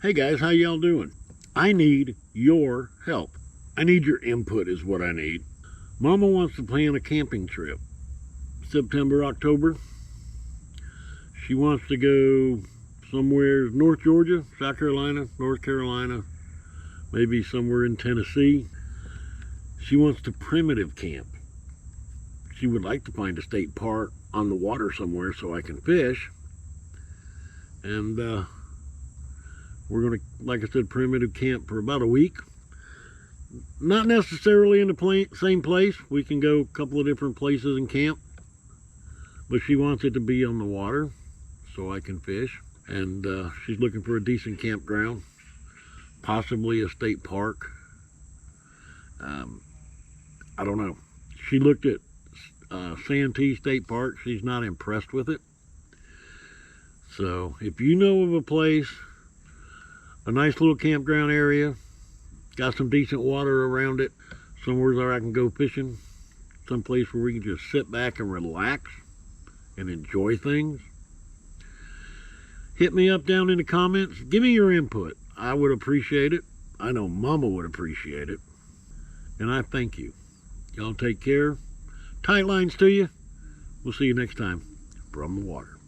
Hey guys, how y'all doing? I need your help. I need your input is what I need. Mama wants to plan a camping trip. September, October. She wants to go somewhere North Georgia, South Carolina, North Carolina, maybe somewhere in Tennessee. She wants to primitive camp. She would like to find a state park on the water somewhere so I can fish. And we're going to, like I said, primitive camp for about a week. Not necessarily in the same place. We can go a couple of different places and camp. But she wants it to be on the water so I can fish. And she's looking for a decent campground. Possibly a state park. I don't know. She looked at Santee State Park. She's not impressed with it. So if you know of a place, a nice little campground area, got some decent water around it, somewhere where I can go fishing, someplace where we can just sit back and relax and enjoy things, hit me up down in the comments. Give me your input. I would appreciate it. I know Mama would appreciate it. And I thank you. Y'all take care. Tight lines to you. We'll see you next time from the water.